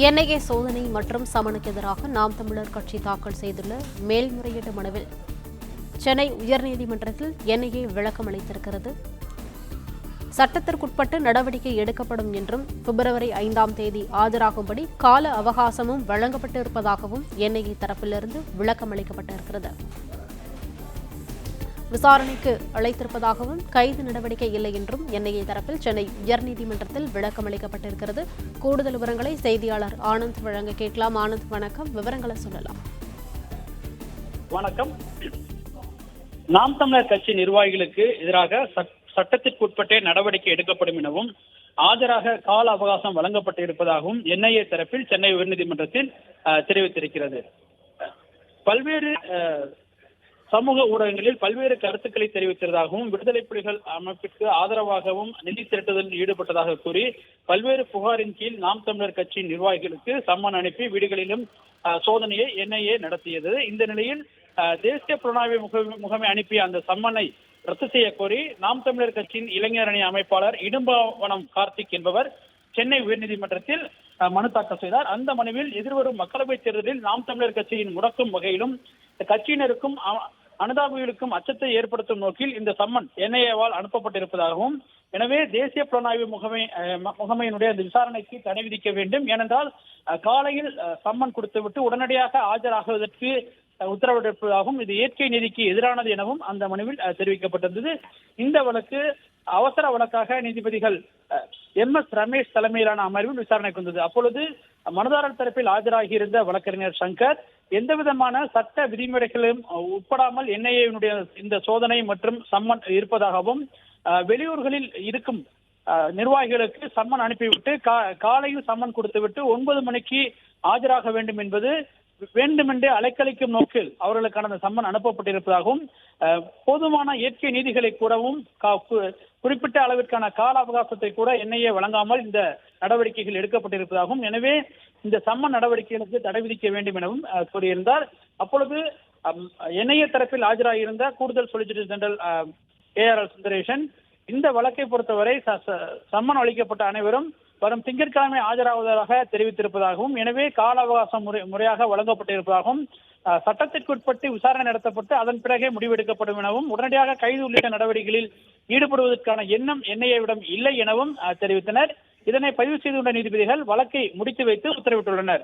NIA சோதனை மற்றும் சமனுக்கு எதிராக நாம் தமிழர் கட்சி தாக்கல் செய்துள்ள மேல்முறையீட்டு மனுவில் சென்னை உயர்நீதிமன்றத்தில் என்ஐஏ விளக்கம் அளித்திருக்கிறது. சட்டத்திற்குட்பட்டு நடவடிக்கை எடுக்கப்படும் என்றும் பிப்ரவரி 5ஆம் தேதி ஆஜராகும்படி கால அவகாசமும் வழங்கப்பட்டு இருப்பதாகவும் என்ஐஏ தரப்பிலிருந்து விளக்கம் அளிக்கப்பட்டிருக்கிறது. விசாரணைக்கு அழைத்திருப்பதாகவும் கைது நடவடிக்கை இல்லை என்றும் என்ஐஏ தரப்பில் சென்னை உயர்நீதிமன்றத்தில் விளக்கம் அளிக்கப்பட்டிருக்கிறது. கூடுதல் விவரங்களை செய்தியாளர் ஆனந்த் வழங்க கேட்கலாம். ஆனந்த், வணக்கம். விவரங்களை சொல்லலாம். வணக்கம். நாம் தமிழர் கட்சி நிர்வாகிகளுக்கு எதிராக சட்டத்திற்குட்பட்டே நடவடிக்கை எடுக்கப்படும் எனவும் ஆஜராக கால அவகாசம் வழங்கப்பட்டு இருப்பதாகவும் என்ஐஏ தரப்பில் சென்னை உயர்நீதிமன்றத்தில் தெரிவித்திருக்கிறது. பல்வேறு சமூக ஊடகங்களில் பல்வேறு கருத்துக்களை தெரிவித்ததாகவும் விடுதலை புலிகள் அமைப்பிற்கு ஆதரவாகவும் நிதி திரட்டுதலில் ஈடுபட்டதாக கூறி பல்வேறு புகாரின் கீழ் நாம் தமிழர் கட்சி நிர்வாகிகளுக்கு சம்மன் அனுப்பி வீடுகளிலும் சோதனையை என்ஐஏ நடத்தியது. இந்த நிலையில் தேசிய புலனாய்வு முகமை அனுப்பிய அந்த சம்மனை ரத்து செய்ய கோரி நாம் தமிழர் கட்சியின் இளைஞர் அணி அமைப்பாளர் இடும்பாவனம் கார்த்திக் என்பவர் சென்னை உயர்நீதிமன்றத்தில் மனு தாக்கல் செய்தார். அந்த மனுவில் எதிர்வரும் மக்களவைத் தேர்தலில் நாம் தமிழர் கட்சியின் முடக்கும் வகையிலும் கட்சியினருக்கும் அனுதாபிகளுக்கும் அச்சத்தை ஏற்படுத்தும் நோக்கில் இந்த சம்மன் என்ஐஏவால் அனுப்பப்பட்டிருப்பதாகவும், எனவே தேசிய புலனாய்வு முகமையினுடைய அந்த விசாரணைக்கு தடை விதிக்க வேண்டும். ஏனென்றால் காலையில் சம்மன் கொடுத்துவிட்டு உடனடியாக ஆஜராகுவதற்கு உத்தரவிட்டிருப்பதாகவும், இது இயற்கை நீதிக்கு எதிரானது எனவும் அந்த மனுவில் தெரிவிக்கப்பட்டிருந்தது. இந்த வழக்கு அவசர வழக்காக நீதிபதிகள் MS ரமேஷ் தலைமையிலான அமர்வில் விசாரணைக்கு வந்தது. அப்பொழுது மனுதாரர் தரப்பில் ஆஜராகியிருந்த வழக்கறிஞர் சங்கர் எந்த விதமான சட்ட விதிமுறைகளும் உட்படாமல் என்ஐஏவினுடைய இந்த சோதனை மற்றும் சம்மன் இருப்பதாகவும், வெளியூர்களில் இருக்கும் நிர்வாகிகளுக்கு சம்மன் அனுப்பிவிட்டு காலையில் சம்மன் கொடுத்துவிட்டு 9 மணிக்கு ஆஜராக வேண்டும் என்பது வேண்டுமென்றே அலைக்கழிக்கும் நோக்கில் அவர்களுக்கான சம்மன் அனுப்பப்பட்டிருப்பதாகவும், போதுமான இயற்கை நீதிகளை கூடவும் குறிப்பிட்ட அளவிற்கான கால அவகாசத்தை கூட என்ஐஏ வழங்காமல் இந்த நடவடிக்கைகள் எடுக்கப்பட்டிருப்பதாகவும், எனவே இந்த சம்மன் நடவடிக்கைகளுக்கு தடை விதிக்க வேண்டும் எனவும் கூறியிருந்தார். அப்பொழுது என்ஐஏ தரப்பில் ஆஜராகியிருந்த கூடுதல் சொலிசிட்டர் ஜெனரல் ARL சுந்தரேசன் இந்த வழக்கை பொறுத்தவரை சம்மன் அளிக்கப்பட்ட அனைவரும் வரும் திங்கட்கிழமை ஆஜராவதாக தெரிவித்திருப்பதாகவும், எனவே கால அவகாசம் முறையாக வழங்கப்பட்டிருப்பதாகவும், சட்டத்திற்குட்பட்டு விசாரணை நடத்தப்பட்டு அதன் பிறகே முடிவெடுக்கப்படும் எனவும், உடனடியாக கைது உள்ளிட்ட நடவடிக்கைகளில் ஈடுபடுவதற்கான எண்ணம் என்ஐஏவிடம் இல்லை எனவும் தெரிவித்தனர். இதனை பதிவு செய்துள்ள நீதிபதிகள் வழக்கை முடித்து வைத்து உத்தரவிட்டுள்ளனர்.